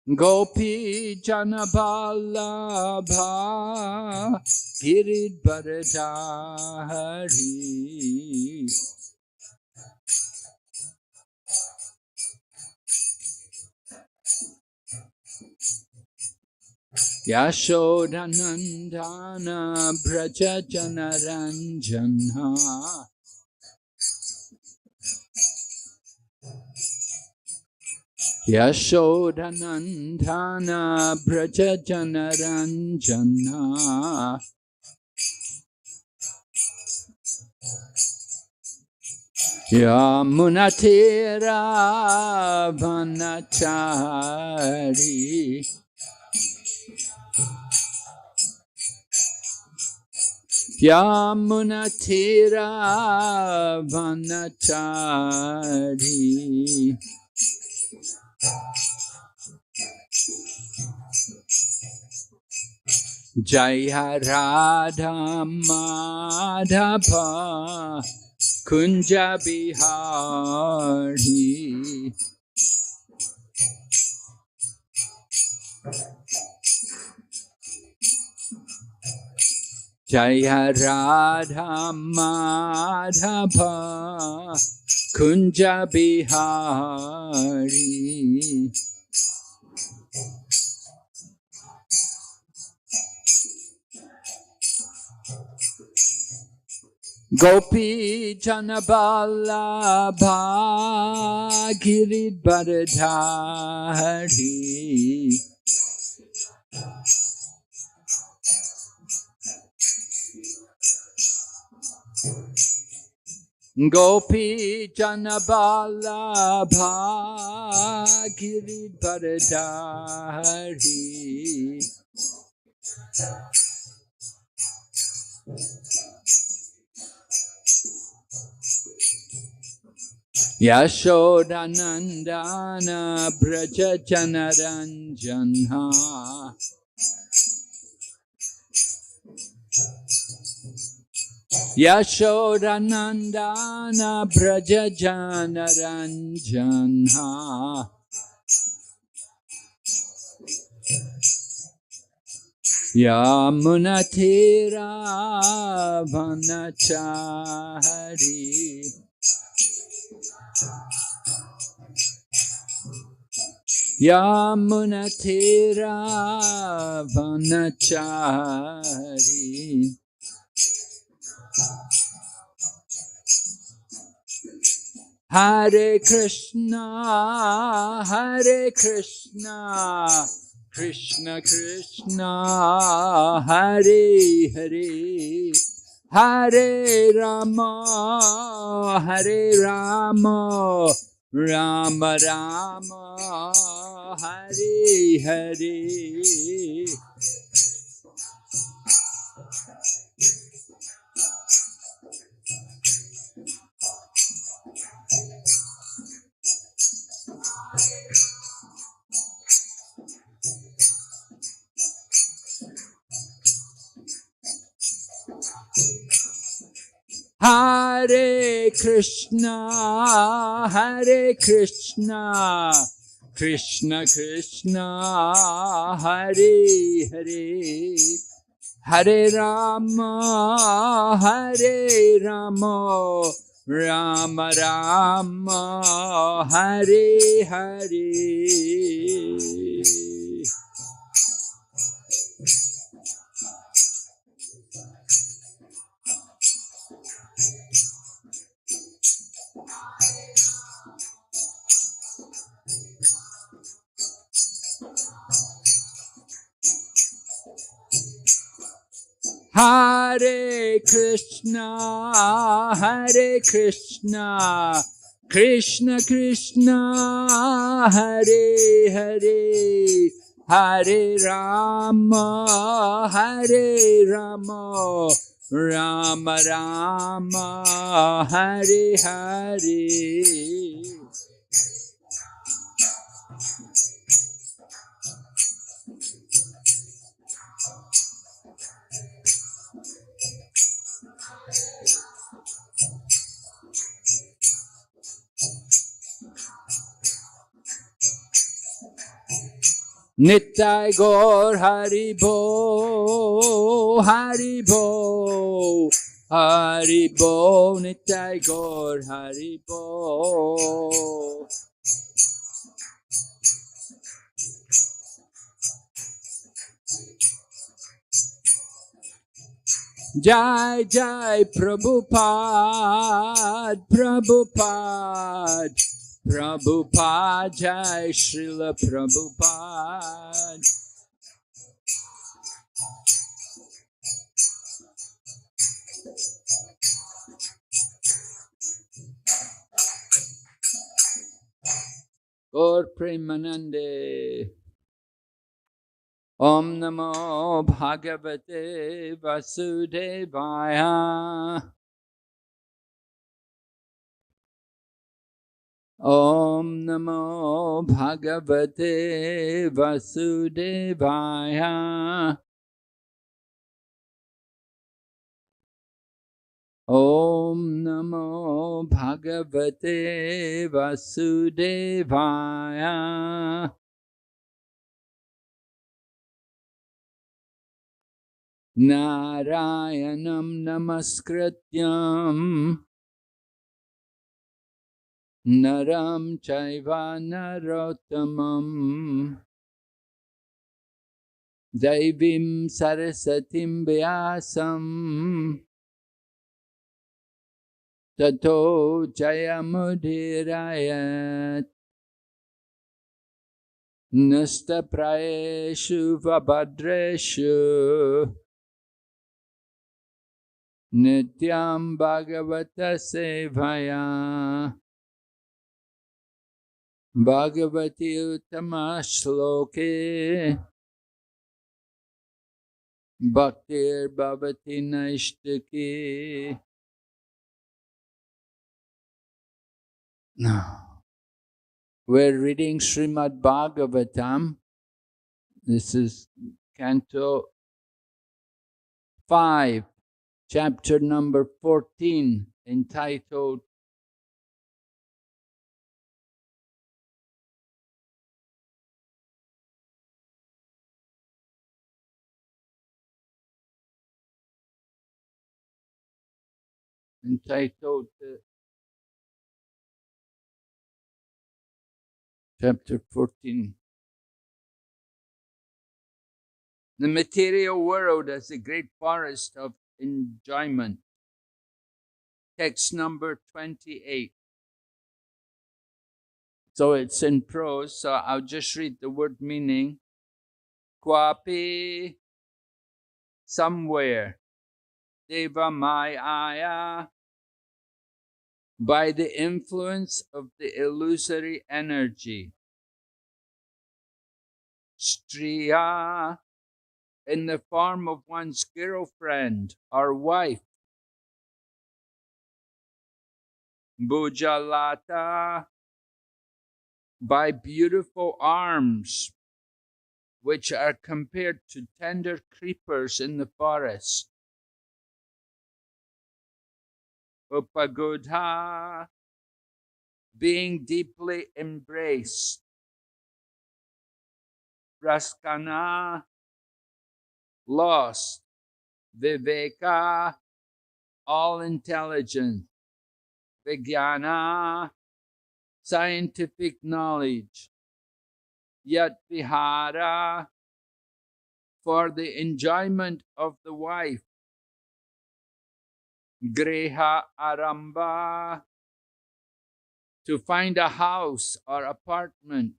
Gopi Janaballabha Giridvaradhari Yashodanandana Braja Janaranjana Yashodanandana Braja Janaranjana Yamunatira Vanachari Yamunatira Vanachari Jaya Radha Madhava Kunja Bihari Jaya Radha Madhava Kunja Bihari Gopi Janaballabha Giridvaradhari Gopi Janaballabha Giridvaradhari Yashodanandana Braja Janaranjana Yashodanandana Braja Janaranjana Yamunatira Vanachari Yamunatira Vanachari Hare Krishna, Hare Krishna, Krishna Krishna, Hare Hare, Hare Rama, Hare Rama, Rama Rama, Hare Hare. Hare Krishna, Hare Krishna, Krishna Krishna, Hare Hare, Hare Rama, Hare Rama, Rama Rama, Hare Hare. Hare Krishna, Hare Krishna, Krishna Krishna, Hare Hare, Hare Rama, Hare Rama, Rama Rama, Hare Hare. Nitai Gaur Haribo, Haribo, Haribo, Nitai Gaur Haribo. Jai Jai Prabhupada, Prabhupada, Prabhupada, Jai Srila Prabhupada. Gaur Premanande. Om Namo Bhagavate Vasudevaya. Om Namo Bhagavate Vasudevaya. Om Namo Bhagavate Vasudevaya. Narayanam Namaskrityam Naram Chaiva Narottamam Daivim Sarasatim Vyasam Tato Jayamudirayat Nasta Praeshu Vabhadreshu Nityam Bhagavata Sevaya Bhagavati Uttama Shloke Bhaktir Bhavati Naishtaki. Now, we're reading Srimad Bhagavatam. This is Canto 5, Chapter number 14, entitled Chapter 14. The material world as a great forest of enjoyment. Text number 28. So it's in prose, so I'll just read the word meaning. Kwapi, somewhere. Deva Maya, by the influence of the illusory energy. Striya, in the form of one's girlfriend or wife. Bhujalata, by beautiful arms, which are compared to tender creepers in the forest. Upagodha, being deeply embraced. Praskana, lost. Viveka, all intelligence. Vijnana, scientific knowledge. Yat vihara, for the enjoyment of the wife. Griha aramba, to find a house or apartment.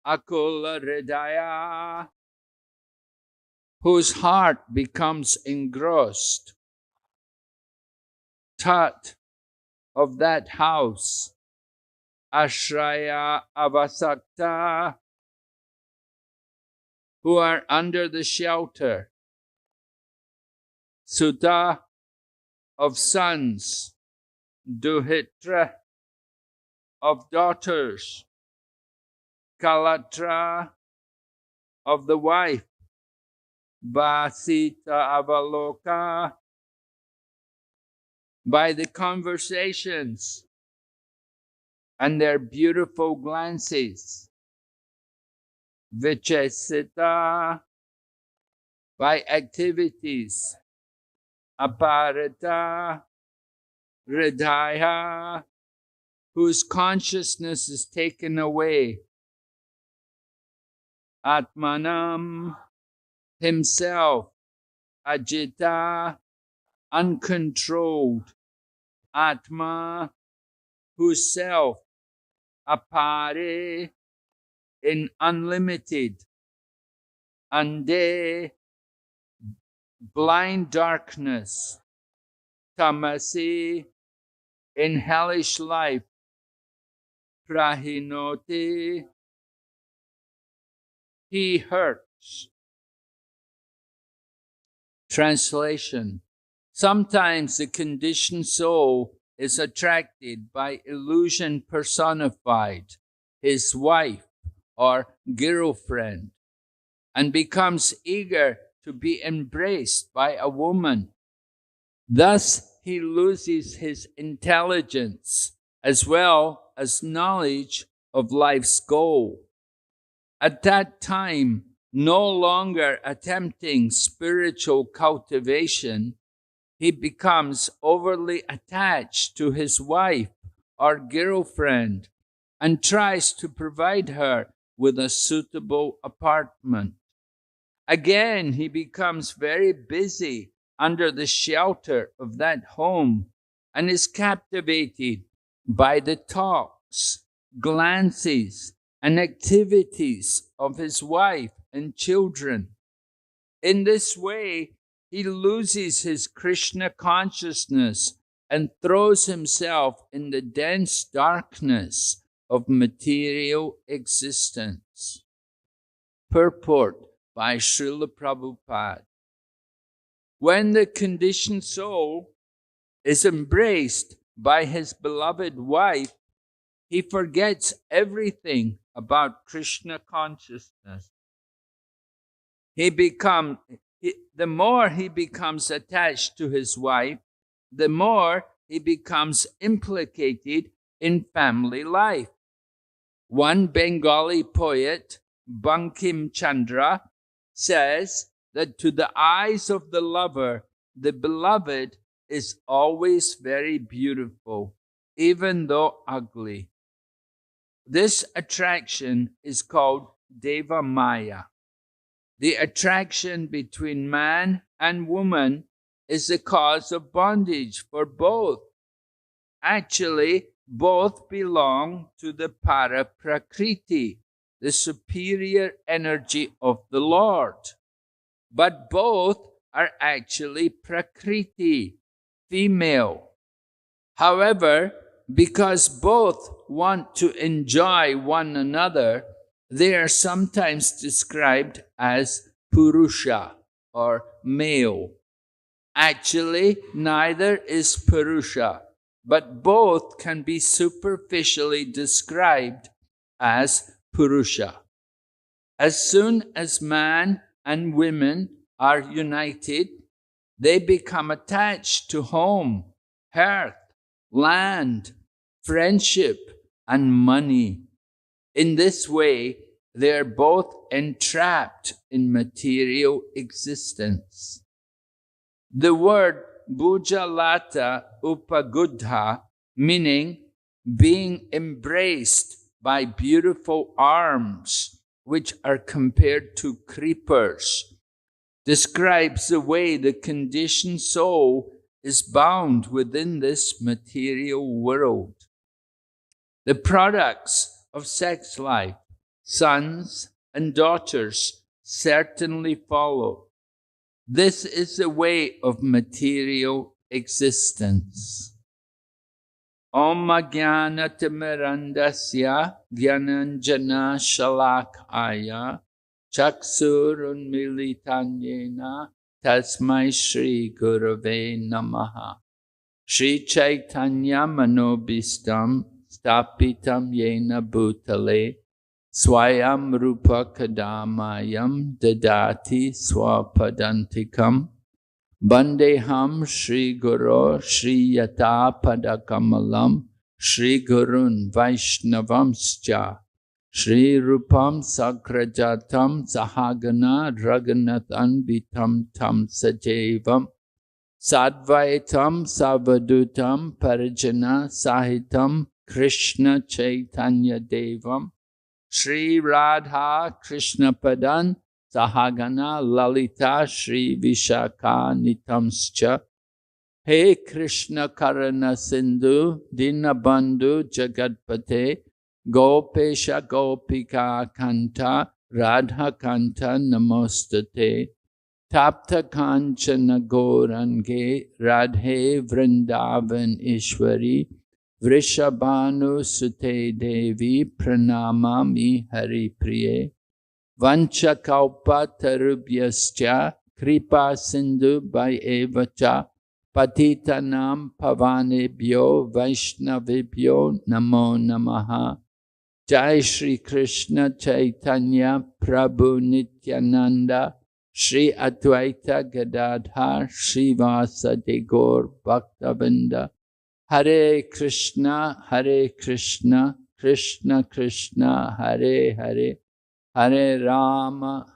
Akula hridaya, whose heart becomes engrossed. Tat, of that house. Ashraya avasakta, who are under the shelter. Sutta, of sons. Duhitra, of daughters. Kalatra, of the wife. Vasita avaloka, by the conversations and their beautiful glances. vichesita, by activities, aparata, hridaya, whose consciousness is taken away, atmanam, himself, ajita, uncontrolled, atma, whose self, apare, in unlimited, ande, blind darkness, tamasi, in hellish life, prahinoti, he hurts. Translation. Sometimes the conditioned soul is attracted by illusion personified, his wife or girlfriend, and becomes eager to be embraced by a woman. Thus, he loses his intelligence as well as knowledge of life's goal. At that time, no longer attempting spiritual cultivation, he becomes overly attached to his wife or girlfriend and tries to provide her with a suitable apartment. Again, he becomes very busy under the shelter of that home and is captivated by the talks, glances, and activities of his wife and children. In this way, he loses his Krishna consciousness and throws himself in the dense darkness of material existence. Purport by Srila Prabhupada. When the conditioned soul is embraced by his beloved wife, he forgets everything about Krishna consciousness. The more he becomes attached to his wife, the more he becomes implicated in family life. One Bengali poet, Bankim Chandra, says that to the eyes of the lover, the beloved is always very beautiful, even though ugly. This attraction is called Deva Maya. The attraction between man and woman is the cause of bondage for both. Actually, both belong to the Para Prakriti, the superior energy of the Lord. But both are actually Prakriti, female. However, because both want to enjoy one another, they are sometimes described as Purusha or male. Actually, neither is Purusha, but both can be superficially described as Purusha. As soon as man and women are united, they become attached to home, hearth, land, friendship, and money. In this way, they are both entrapped in material existence. The word Bhujalata Upagudha, meaning being embraced by beautiful arms, which are compared to creepers, describes the way the conditioned soul is bound within this material world. The products of sex life, sons and daughters, certainly follow. This is the way of material existence. Om Jnana Timirandasya Dhyananjana Shalakaya Chaksurun Militanyena Tasmai Shri Gurave Namaha. Shri Chaitanya Manobhistam Stapitam Yena Bhutale Swayam Rupa Kadamayam Dadati Swapadantikam Bandeham Shri Guru Shri Yata Padakamalam Shri Gurun Vaishnavamscha Shri Rupam Sagrajatam Sahagana Raghunathan Vitam Tam Sajevam Sadvaitam Savadutam Parijana Sahitam Krishna Chaitanya Devam Shri Radha Krishna Padan Sahagana Lalita Shri Vishaka Nitamscha He Krishna Karana Sindhu Dinabandhu Jagatpate Gopesha Gopika Kanta Radha Kanta Namostate Tapta Kanchana Gaurange Radhe Vrindavan Ishwari Vrishabhanu Sute Devi Pranamami Hari Priye Vancha Kaupa Tarubhyascha Kripa Sindhu Bhayevacha Patitanam Pavanebhyo Vaishnavibhyo Namo Namaha Jai Shri Krishna Chaitanya Prabhu Nityananda Shri Advaita Gadadhar Srivasadi Gaur Bhaktavinda Hare Krishna Krishna Krishna Hare Hare Hare Rama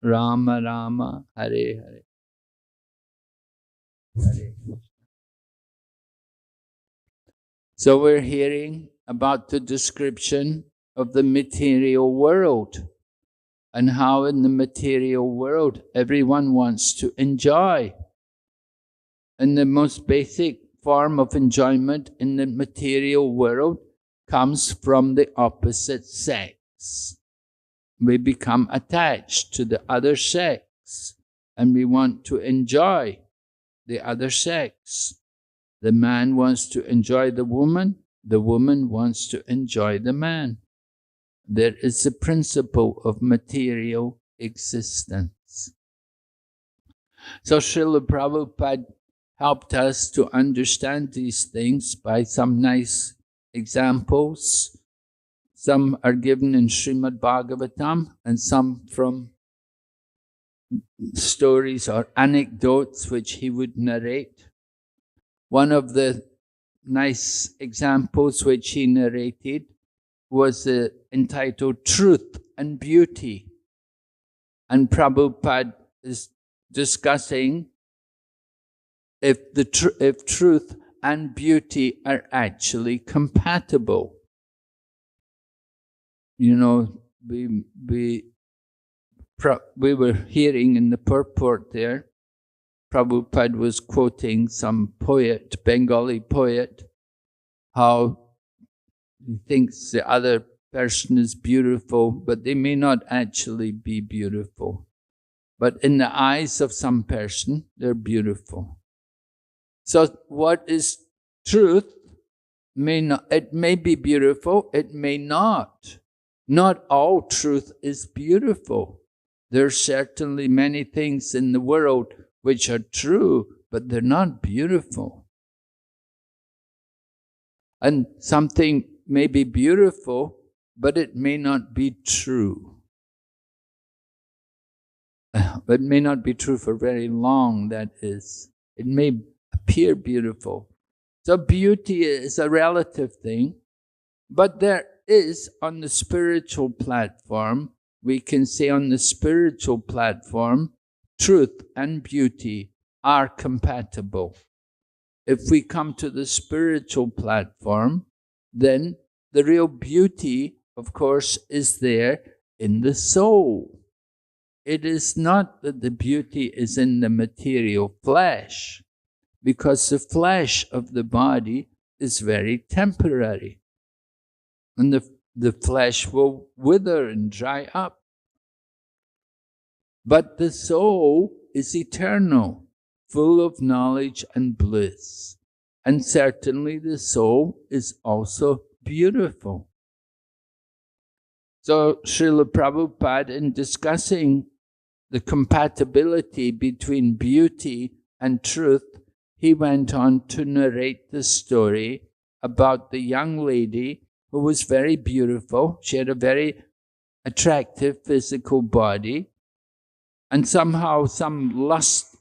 Rama Rama Hare Hare. So we're hearing about the description of the material world and how in the material world everyone wants to enjoy. And the most basic form of enjoyment in the material world comes from the opposite sex. We become attached to the other sex and we want to enjoy the other sex. The man wants to enjoy the woman wants to enjoy the man. There is a principle of material existence. So Srila Prabhupada helped us to understand these things by some nice examples. Some are given in Srimad Bhagavatam and some from stories or anecdotes which he would narrate. One of the nice examples which he narrated was entitled Truth and Beauty. And Prabhupada is discussing if truth and beauty are actually compatible. You know, we were hearing in the purport there, Prabhupada was quoting some poet, Bengali poet, how he thinks the other person is beautiful, but they may not actually be beautiful. But in the eyes of some person, they're beautiful. So what is truth? It may be beautiful, it may not. Not all truth is beautiful. There are certainly many things in the world which are true, but they're not beautiful. And something may be beautiful, but it may not be true. It may not be true for very long, that is. It may appear beautiful. So beauty is a relative thing, but there is on the spiritual platform, we can say on the spiritual platform, truth and beauty are compatible. If we come to the spiritual platform, then the real beauty, of course, is there in the soul. It is not that the beauty is in the material flesh, because the flesh of the body is very temporary. And the flesh will wither and dry up. But the soul is eternal, full of knowledge and bliss. And certainly the soul is also beautiful. So Srila Prabhupada, in discussing the compatibility between beauty and truth, he went on to narrate the story about the young lady who was very beautiful. She had a very attractive physical body. And somehow some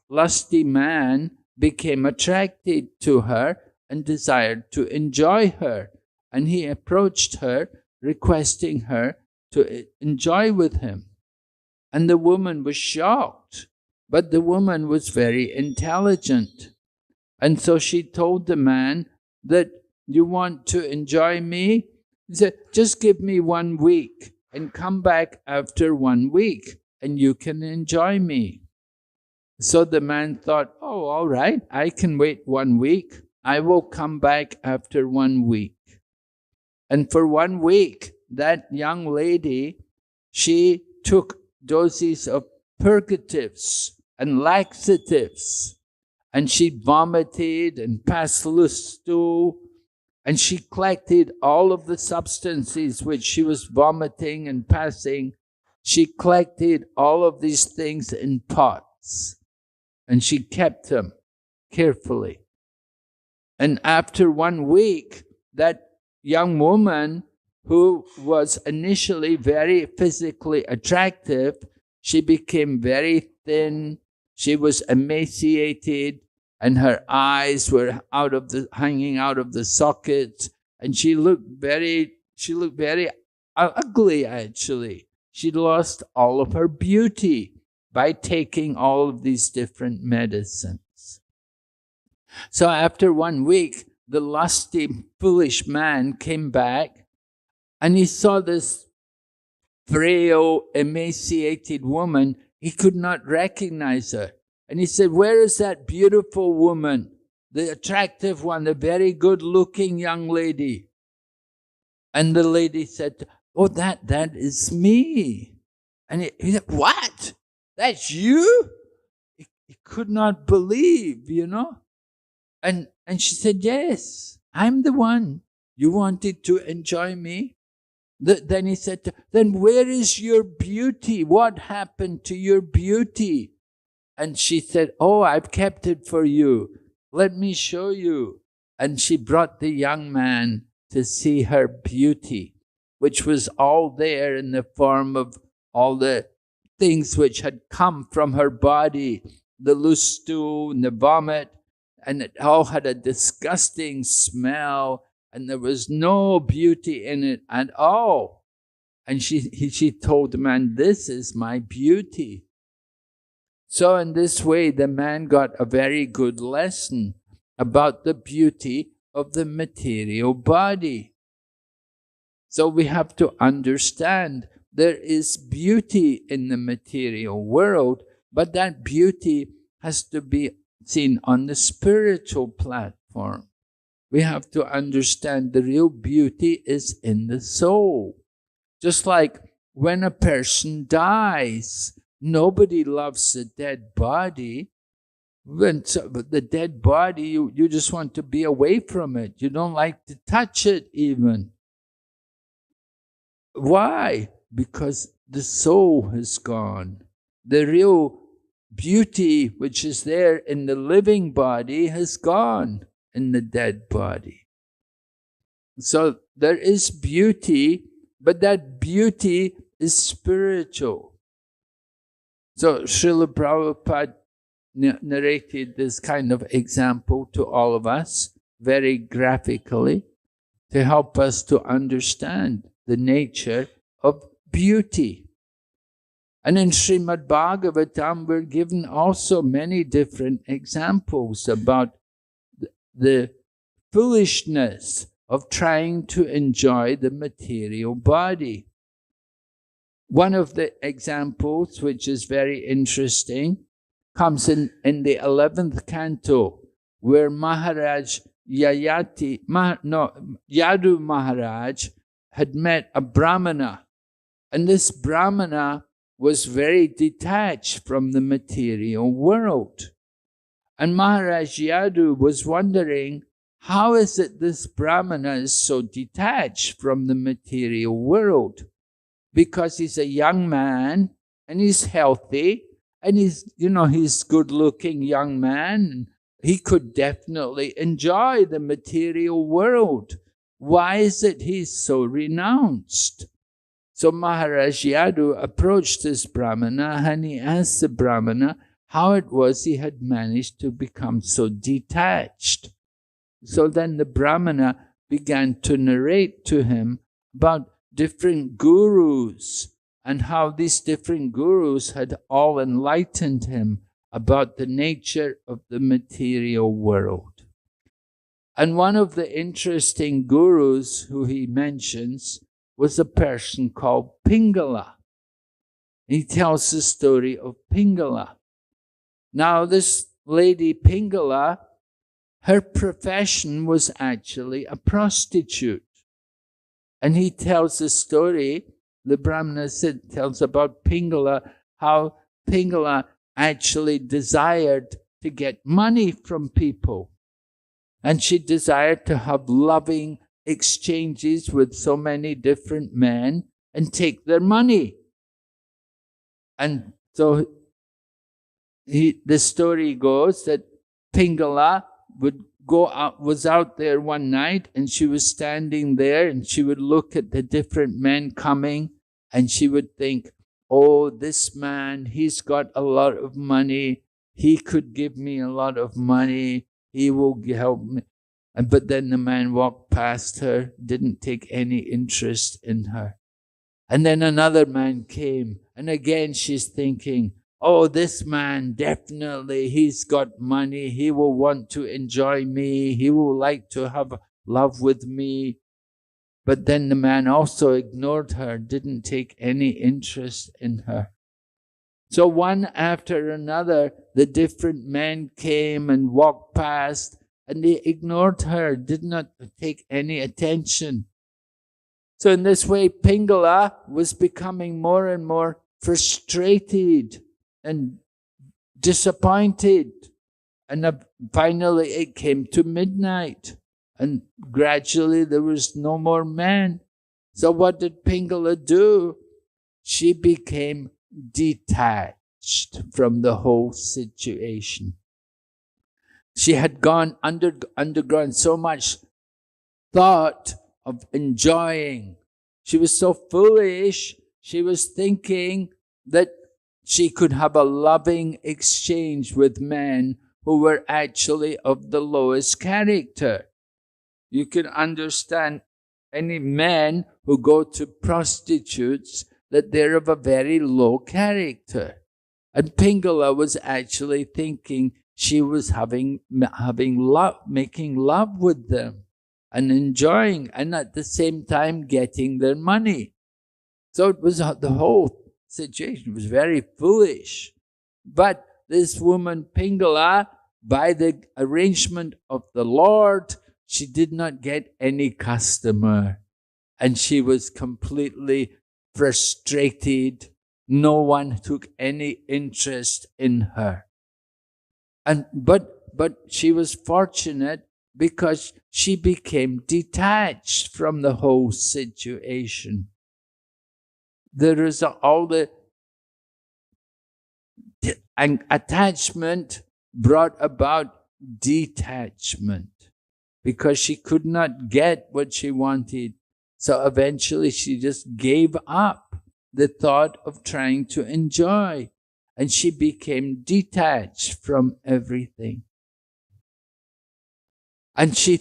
lusty man became attracted to her and desired to enjoy her. And he approached her requesting her to enjoy with him. And the woman was shocked, but the woman was very intelligent. And so she told the man that, you want to enjoy me? He said, just give me 1 week and come back after 1 week and you can enjoy me. So the man thought, oh, all right, I can wait 1 week. I will come back after 1 week. And for 1 week, that young lady, she took doses of purgatives and laxatives, and she vomited and passed loose stool, and she collected all of the substances which she was vomiting and passing. She collected all of these things in pots, and she kept them carefully. And after 1 week, that young woman, who was initially very physically attractive, she became very thin. She was emaciated, and her eyes were hanging out of the sockets, and she looked very ugly, actually. She lost all of her beauty by taking all of these different medicines. So after 1 week, the lusty, foolish man came back, and he saw this frail, emaciated woman. He could not recognize her. And he said, where is that beautiful woman, the attractive one, the very good-looking young lady? And the lady said, oh, that is me. And he said, what? That's you? He could not believe, And she said, yes, I'm the one. You wanted to enjoy me? Then he said, then where is your beauty? What happened to your beauty? And she said, oh, I've kept it for you. Let me show you. And she brought the young man to see her beauty, which was all there in the form of all the things which had come from her body, the loose stool and the vomit, and it all had a disgusting smell, and there was no beauty in it at all. And she told the man, this is my beauty. So in this way, the man got a very good lesson about the beauty of the material body. So we have to understand there is beauty in the material world, but that beauty has to be seen on the spiritual platform. We have to understand the real beauty is in the soul. Just like when a person dies, nobody loves a dead body. The dead body, you just want to be away from it. You don't like to touch it even. Why? Because the soul has gone. The real beauty which is there in the living body has gone in the dead body. So there is beauty, but that beauty is spiritual. So Srila Prabhupada narrated this kind of example to all of us very graphically to help us to understand the nature of beauty. And in Srimad Bhagavatam, we're given also many different examples about the foolishness of trying to enjoy the material body. One of the examples, which is very interesting, comes in the 11th canto, where Maharaj Yadu Maharaj had met a Brahmana, and this Brahmana was very detached from the material world. And Maharaj Yadu was wondering, how is it this Brahmana is so detached from the material world? Because he's a young man, and he's healthy, and he's good-looking young man. He could definitely enjoy the material world. Why is it he's so renounced? So Maharaj Yadu approached this Brahmana, and he asked the Brahmana how it was he had managed to become so detached. So then the Brahmana began to narrate to him about different gurus and how these different gurus had all enlightened him about the nature of the material world. And one of the interesting gurus who he mentions was a person called Pingala. He tells the story of Pingala. Now, this lady Pingala, her profession was actually a prostitute. And he tells the story, the Brahmana tells about Pingala, how Pingala actually desired to get money from people. And she desired to have loving exchanges with so many different men and take their money. And so the story goes that Pingala was out there one night, and she was standing there, and she would look at the different men coming, and she would think, oh, this man, he's got a lot of money. He could give me a lot of money. He will help me. But then the man walked past her, didn't take any interest in her. And then another man came, and again she's thinking, oh, this man, definitely, he's got money. He will want to enjoy me. He will like to have love with me. But then the man also ignored her, didn't take any interest in her. So one after another, the different men came and walked past, and they ignored her, did not take any attention. So in this way, Pingala was becoming more and more frustrated and disappointed. And finally it came to midnight, and gradually there was no more men. So what did Pingala do? She became detached from the whole situation. She had undergone so much thought of enjoying. She was so foolish. She was thinking that she could have a loving exchange with men who were actually of the lowest character. You can understand any men who go to prostitutes that they're of a very low character. And Pingala was actually thinking she was having love, making love with them and enjoying, and at the same time getting their money. So it was the whole situation was very foolish. But this woman Pingala, by the arrangement of the Lord, she did not get any customer, and she was completely frustrated. No one took any interest in her. But she was fortunate because she became detached from the whole situation. There is all the attachment brought about detachment because she could not get what she wanted. So eventually she just gave up the thought of trying to enjoy, and she became detached from everything. And she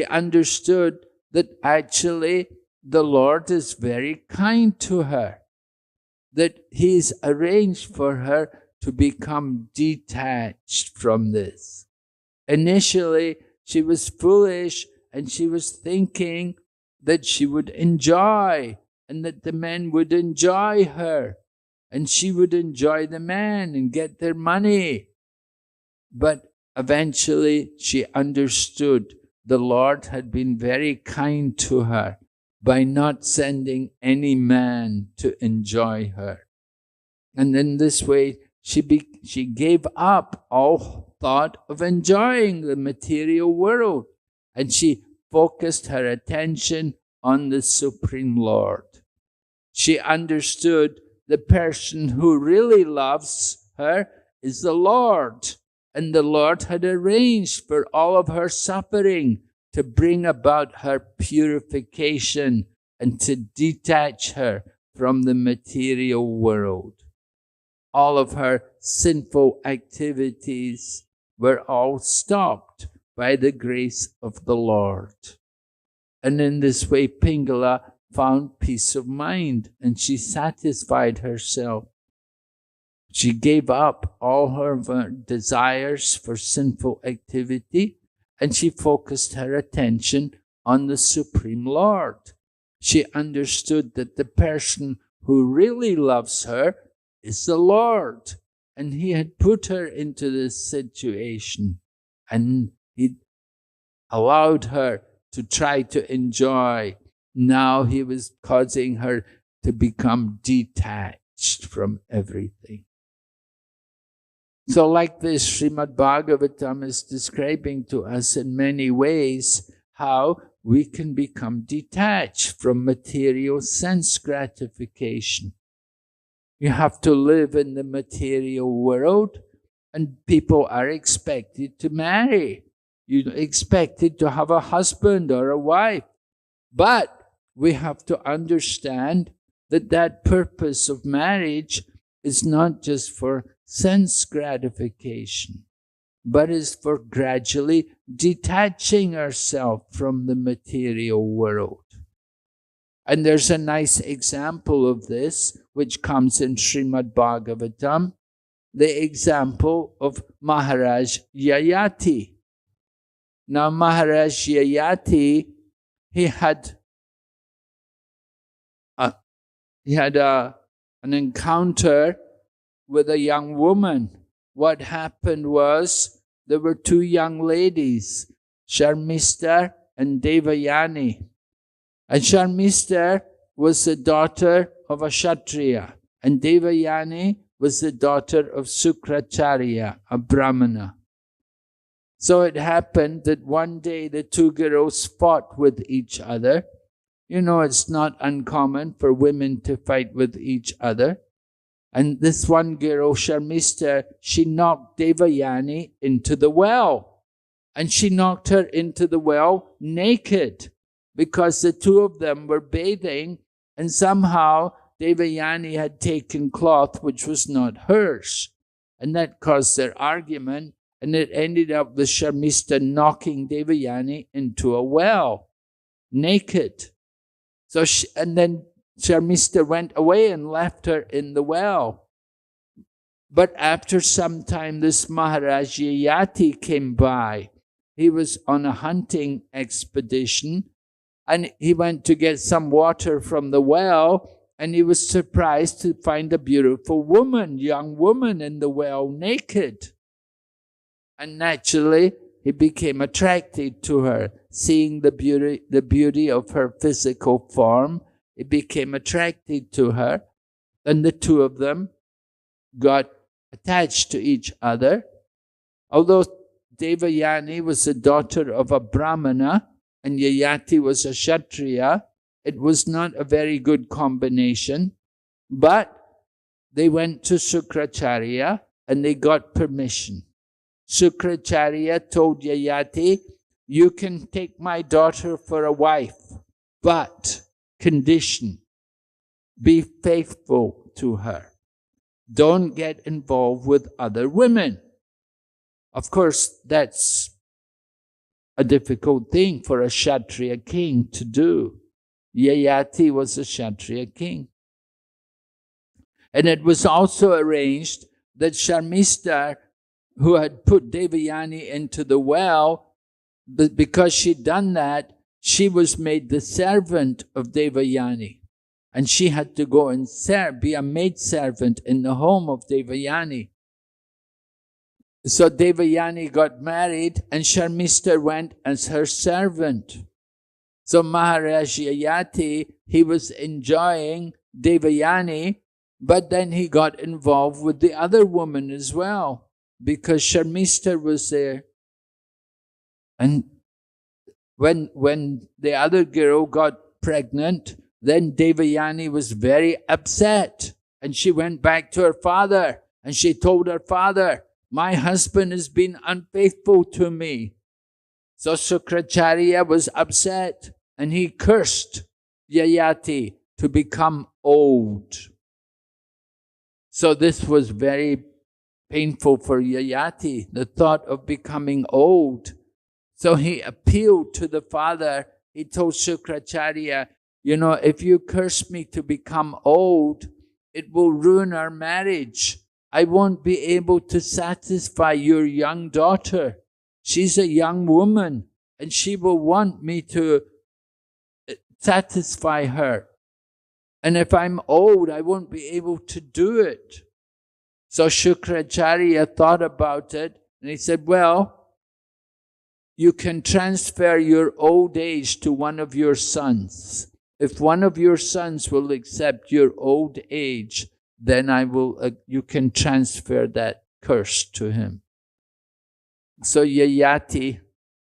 understood that actually the Lord is very kind to her, that He's arranged for her to become detached from this. Initially, she was foolish, and she was thinking that she would enjoy, and that the men would enjoy her, and she would enjoy the men and get their money. But eventually she understood the Lord had been very kind to her by not sending any man to enjoy her. And in this way, she gave up all thought of enjoying the material world, and she focused her attention on the Supreme Lord. She understood the person who really loves her is the Lord, and the Lord had arranged for all of her suffering to bring about her purification and to detach her from the material world. All of her sinful activities were all stopped by the grace of the Lord. And in this way, Pingala found peace of mind and she satisfied herself. She gave up all her desires for sinful activity and she focused her attention on the Supreme Lord. She understood that the person who really loves her is the Lord. And he had put her into this situation and he allowed her to try to enjoy. Now he was causing her to become detached from everything. So like this, Srimad Bhagavatam is describing to us in many ways how we can become detached from material sense gratification. You have to live in the material world and people are expected to marry. You're expected to have a husband or a wife. But we have to understand that that purpose of marriage is not just for sense gratification, but is for gradually detaching ourselves from the material world. And there's a nice example of this, which comes in Srimad Bhagavatam, the example of Maharaj Yayati. Now, Maharaj Yayati, he had an encounter with a young woman. What happened was there were two young ladies, Sharmista and Devayani. And Sharmista was the daughter of a Kshatriya, and Devayani was the daughter of Sukracharya, a Brahmana. So it happened that one day the two girls fought with each other. You know, it's not uncommon for women to fight with each other. And this one girl, Sharmista, she knocked Devayani into the well. And she knocked her into the well naked because the two of them were bathing and somehow Devayani had taken cloth which was not hers. And that caused their argument and it ended up with Sharmista knocking Devayani into a well, naked. So and then Sharmista went away and left her in the well. But after some time, this Maharaj Yayati came by. He was on a hunting expedition and he went to get some water from the well and he was surprised to find a beautiful woman, young woman in the well naked. And naturally, he became attracted to her, seeing the beauty of her physical form. He became attracted to her, and the two of them got attached to each other. Although Devayani was the daughter of a Brahmana and Yayati was a Kshatriya, it was not a very good combination. But they went to Sukracharya and they got permission. Sukracharya told Yayati, you can take my daughter for a wife, but condition, be faithful to her. Don't get involved with other women. Of course, that's a difficult thing for a Kshatriya king to do. Yayati was a Kshatriya king. And it was also arranged that Sharmista, who had put Devayani into the well, but because she'd done that, she was made the servant of Devayani. And she had to go and be a maidservant in the home of Devayani. So Devayani got married and Sharmista went as her servant. So Maharaj Yayati, he was enjoying Devayani, but then he got involved with the other woman as well, because Sharmista was there. And when the other girl got pregnant, then Devayani was very upset. And she went back to her father and she told her father, my husband has been unfaithful to me. So Sukracharya was upset and he cursed Yayati to become old. So this was very painful for Yayati, the thought of becoming old. So he appealed to the father he told Shukracharya, you know, if you curse me to become old, it will ruin our marriage. I won't be able to satisfy your young daughter. She's a young woman, and she will want me to satisfy her. And if I'm old, I won't be able to do it. So Shukracharya thought about it, and he said, well, you can transfer your old age to one of your sons. If one of your sons will accept your old age, then you can transfer that curse to him. So Yayati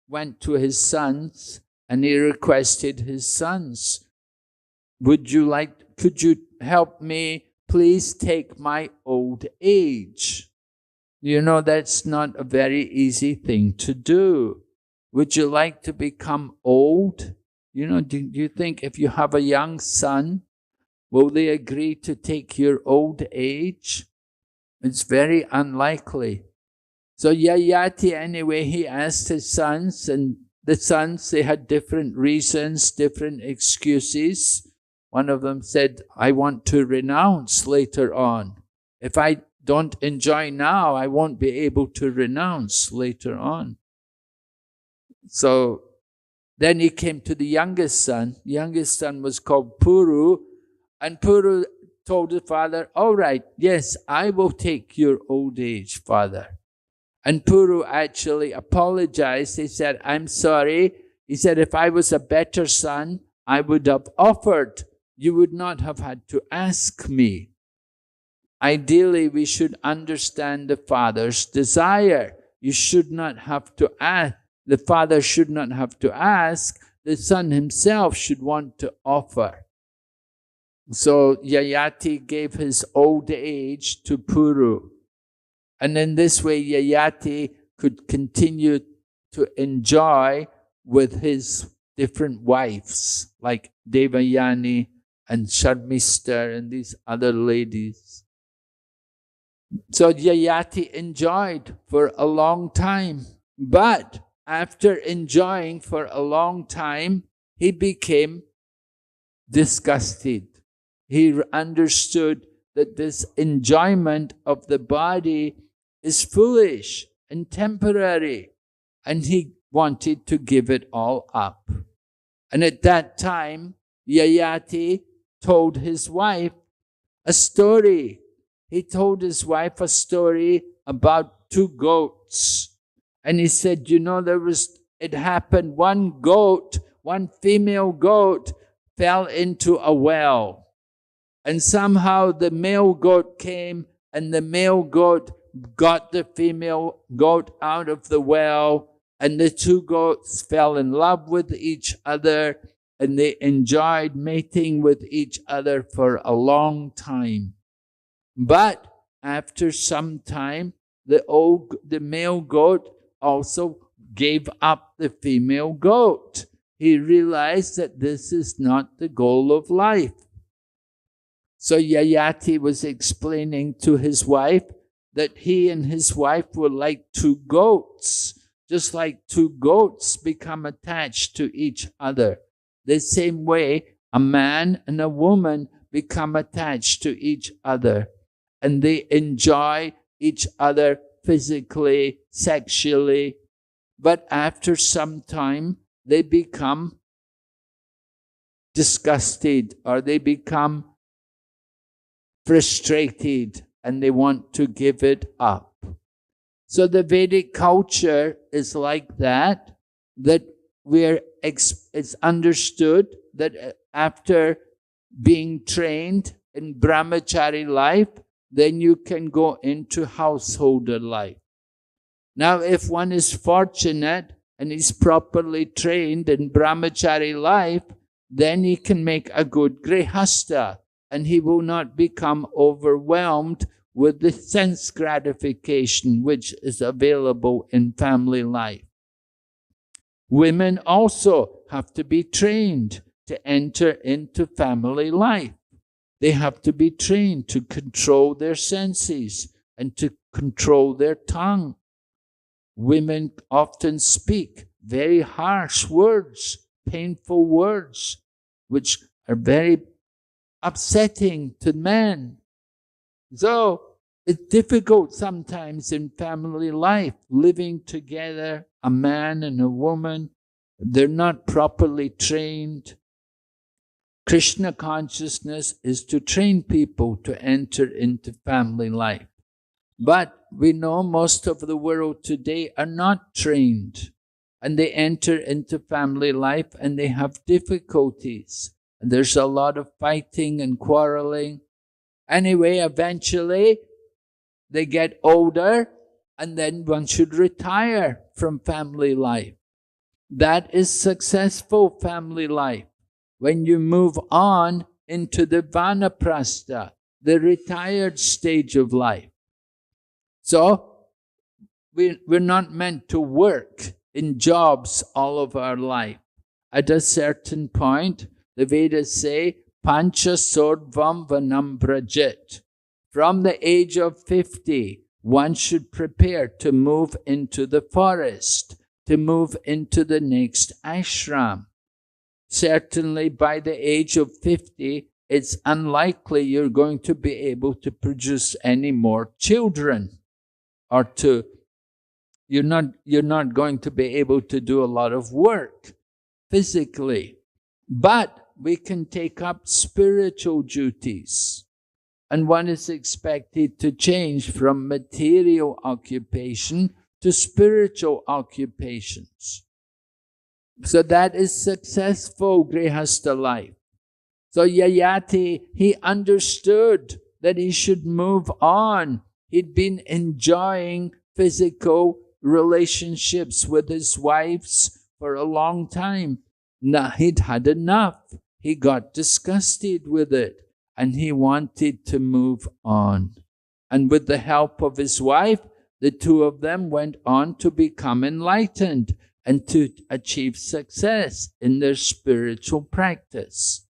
went to his sons and he requested his sons, could you help me please take my old age? You know, that's not a very easy thing to do. Would you like to become old? You know, do you think if you have a young son, will they agree to take your old age? It's very unlikely. So Yayati, anyway, he asked his sons, and the sons, they had different reasons, different excuses. One of them said, I want to renounce later on. If I don't enjoy now, I won't be able to renounce later on. So then he came to the youngest son. The youngest son was called Puru. And Puru told the father, all right, yes, I will take your old age, father. And Puru actually apologized. He said, I'm sorry. He said, if I was a better son, I would have offered. You would not have had to ask me. Ideally, we should understand the father's desire. You should not have to ask. The father should not have to ask. The son himself should want to offer. So Yayati gave his old age to Puru. And in this way, Yayati could continue to enjoy with his different wives, like Devayani and Sharmista and these other ladies. So Yayati enjoyed for a long time. But after enjoying for a long time, he became disgusted. He understood that this enjoyment of the body is foolish and temporary, and he wanted to give it all up. And at that time, Yayati told his wife a story. He told his wife a story about two goats. And he said, you know, it happened, one female goat fell into a well. And somehow the male goat came, and the male goat got the female goat out of the well, and the two goats fell in love with each other, and they enjoyed mating with each other for a long time. But after some time, the male goat also gave up the female goat. He realized that this is not the goal of life. So Yayati was explaining to his wife that he and his wife were like two goats. Just like two goats become attached to each other. The same way, a man and a woman become attached to each other. And they enjoy each other physically, sexually. But after some time, they become disgusted, or they become frustrated, and they want to give it up. So the Vedic culture is like that it's understood that after being trained in brahmachari life, then you can go into householder life. Now, if one is fortunate and is properly trained in brahmachari life, then he can make a good grihasta, and he will not become overwhelmed with the sense gratification which is available in family life. Women also have to be trained to enter into family life. They have to be trained to control their senses and to control their tongue. Women often speak very harsh words. painful words, which are very upsetting to men. So it's difficult sometimes in family life, living together, a man and a woman. They're not properly trained. Krishna consciousness is to train people to enter into family life. But we know most of the world today are not trained, and they enter into family life and they have difficulties. And there's a lot of fighting and quarreling. Anyway, eventually they get older, and then one should retire from family life. That is successful family life. When you move on into the vanaprastha, the retired stage of life. So, we're not meant to work in jobs all of our life. At a certain point, the Vedas say, Pancha Sordvam Vanam Brajit. From the age of 50, one should prepare to move into the forest, to move into the next ashram. Certainly by the age of 50, it's unlikely you're going to be able to produce any more children, or you're not going to be able to do a lot of work physically. But we can take up spiritual duties, and one is expected to change from material occupation to spiritual occupations. So that is successful grihastha life. So Yayati, he understood that he should move on. He'd been enjoying physical relationships with his wives for a long time. Now he'd had enough. He got disgusted with it, and he wanted to move on. And with the help of his wife, the two of them went on to become enlightened and to achieve success in their spiritual practice.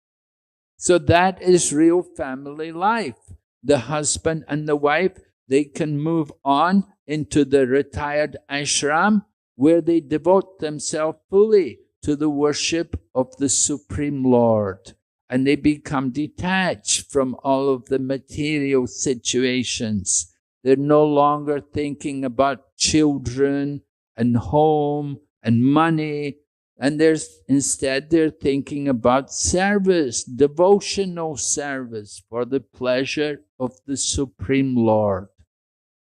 So that is real family life. The husband and the wife, they can move on into the retired ashram where they devote themselves fully to the worship of the Supreme Lord. And they become detached from all of the material situations. They're no longer thinking about children and home and money, and instead they're thinking about service, devotional service for the pleasure of the Supreme Lord.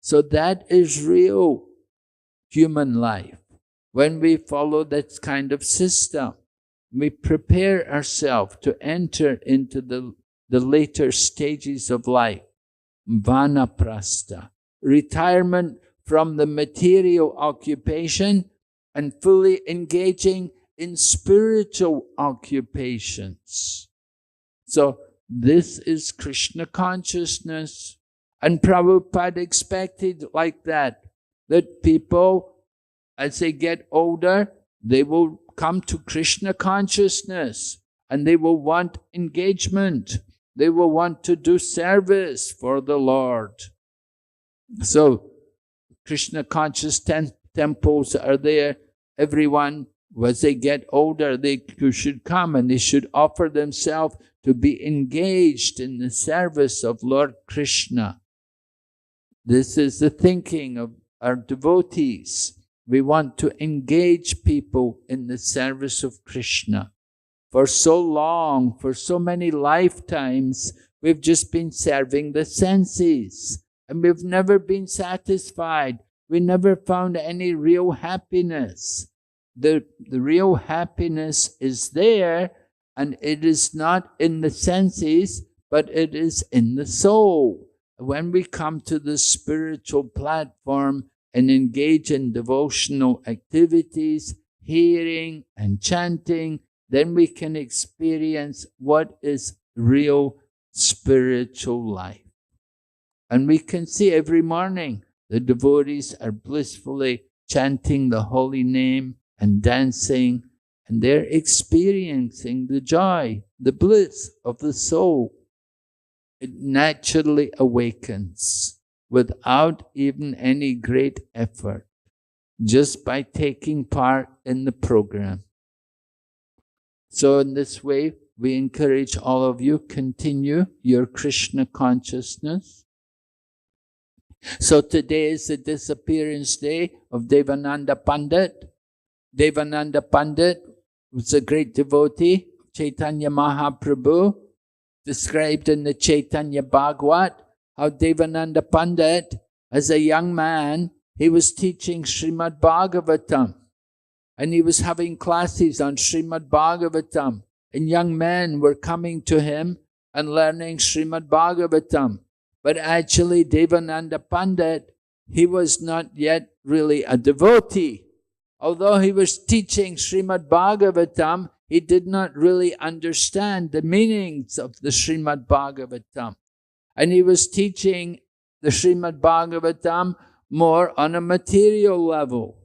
So that is real human life. When we follow that kind of system, we prepare ourselves to enter into the later stages of life, vanaprastha, retirement from the material occupation and fully engaging in spiritual occupations. So this is Krishna consciousness. And Prabhupada expected like that people, as they get older, they will come to Krishna consciousness and they will want engagement. They will want to do service for the Lord. So Krishna conscious temples are there. Everyone, as they get older, they should come and they should offer themselves to be engaged in the service of Lord Krishna. This is the thinking of our devotees. We want to engage people in the service of Krishna. For so long, for so many lifetimes, we've just been serving the senses, and we've never been satisfied. We never found any real happiness. The real happiness is there, and it is not in the senses, but it is in the soul. When we come to the spiritual platform and engage in devotional activities, hearing and chanting, then we can experience what is real spiritual life. And we can see every morning the devotees are blissfully chanting the holy name and dancing, and they're experiencing the joy, the bliss of the soul. It naturally awakens without even any great effort, just by taking part in the program. So in this way, we encourage all of you, continue your Krishna consciousness. So today is the disappearance day of Devananda Pandit. Devananda Pandit was a great devotee of Chaitanya Mahaprabhu, described in the Chaitanya Bhagavat, how Devananda Pandit, as a young man, he was teaching Srimad Bhagavatam. And he was having classes on Srimad Bhagavatam. And young men were coming to him and learning Srimad Bhagavatam. But actually, Devananda Pandit, he was not yet really a devotee. Although he was teaching Srimad Bhagavatam, he did not really understand the meanings of the Srimad Bhagavatam. And he was teaching the Srimad Bhagavatam more on a material level.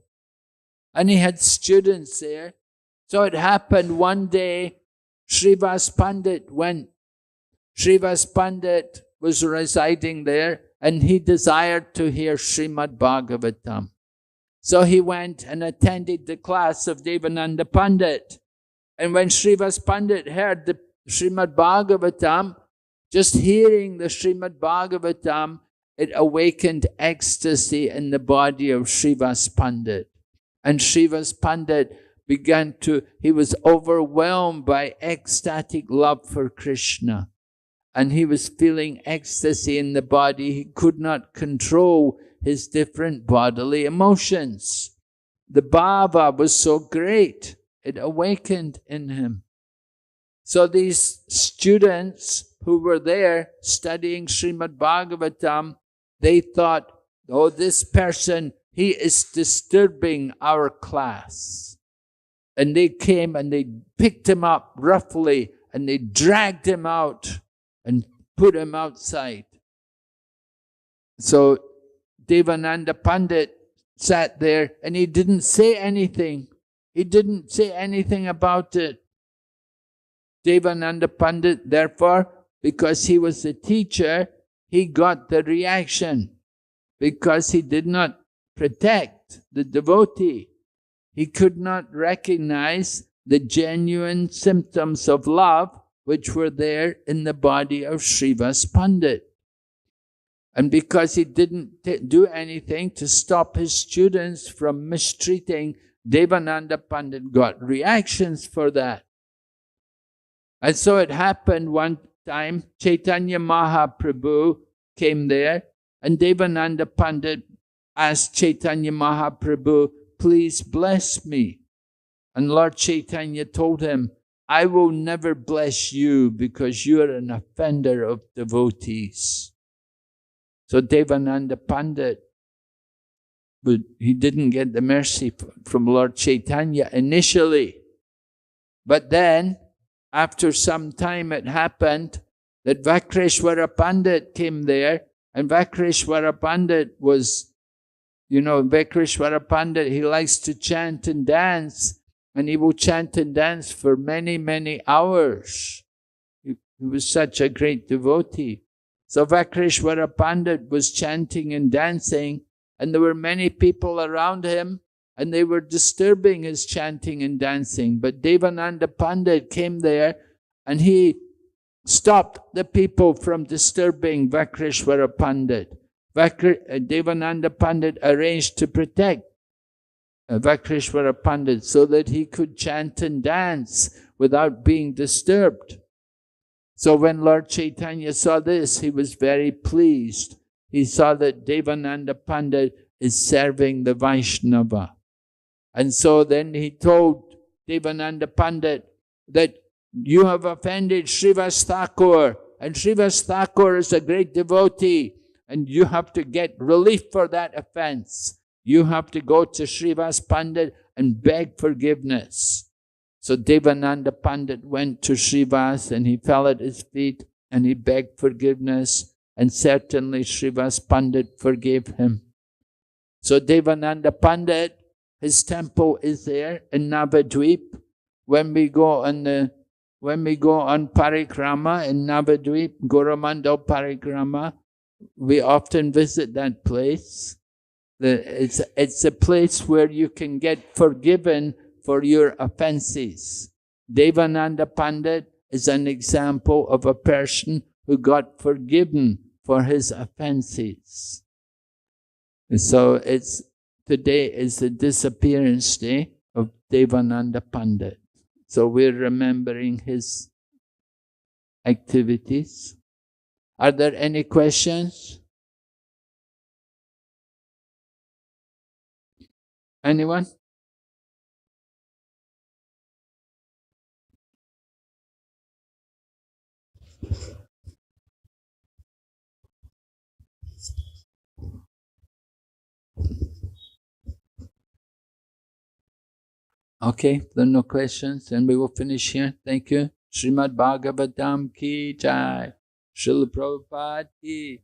And he had students there. So it happened one day, Srivas Pandit went. Srivas Pandit was residing there, and he desired to hear Srimad Bhagavatam. So he went and attended the class of Devananda Pandit. And when Srivas Pandit heard the Srimad Bhagavatam, just hearing the Srimad Bhagavatam, it awakened ecstasy in the body of Srivas Pandit. And Srivas Pandit he was overwhelmed by ecstatic love for Krishna. And he was feeling ecstasy in the body. He could not control his different bodily emotions. The bhava was so great, it awakened in him. So these students who were there studying Srimad Bhagavatam, they thought, oh, this person, he is disturbing our class. And they came and they picked him up roughly and they dragged him out and put him outside. So Devananda Pandit sat there and he didn't say anything. He didn't say anything about it. Devananda Pandit, therefore, because he was the teacher, he got the reaction. Because he did not protect the devotee. He could not recognize the genuine symptoms of love which were there in the body of Srivas Pandit. And because he didn't do anything to stop his students from mistreating, Devananda Pandit got reactions for that. And so it happened one time, Chaitanya Mahaprabhu came there, and Devananda Pandit asked Chaitanya Mahaprabhu, please bless me. And Lord Chaitanya told him, I will never bless you because you are an offender of devotees. So Devananda Pandit, but he didn't get the mercy from Lord Chaitanya initially. But then, after some time it happened that Vakreshwara Pandit came there, and Vakreshwara Pandit was, Vakreshwara Pandit, he likes to chant and dance, and he will chant and dance for many, many hours. He was such a great devotee. So Vakreshwara Pandit was chanting and dancing, and there were many people around him, and they were disturbing his chanting and dancing. But Devananda Pandit came there, and he stopped the people from disturbing Vakreshwara Pandit. Devananda Pandit arranged to protect Vakreshwara Pandit so that he could chant and dance without being disturbed. So when Lord Chaitanya saw this, he was very pleased. He saw that Devananda Pandit is serving the Vaishnava. And so then he told Devananda Pandit that you have offended Srivas Thakur, and Srivas Thakur is a great devotee, and you have to get relief for that offense. You have to go to Srivas Pandit and beg forgiveness. So Devananda Pandit went to Srivas and he fell at his feet and he begged forgiveness, and certainly Srivas Pandit forgave him. So Devananda Pandit, his temple is there in Navadvip. When we go on parikrama in Navadvip, Goromandal parikrama, we often visit that place. It's a place where you can get forgiven for your offenses. Devananda Pandit is an example of a person who got forgiven for his offenses. So today is the disappearance day of Devananda Pandit. So we're remembering his activities. Are there any questions? Anyone? Okay, there are no questions, then we will finish here. Thank you. Srimad Bhagavatam ki jai. Srila Prabhupada ki.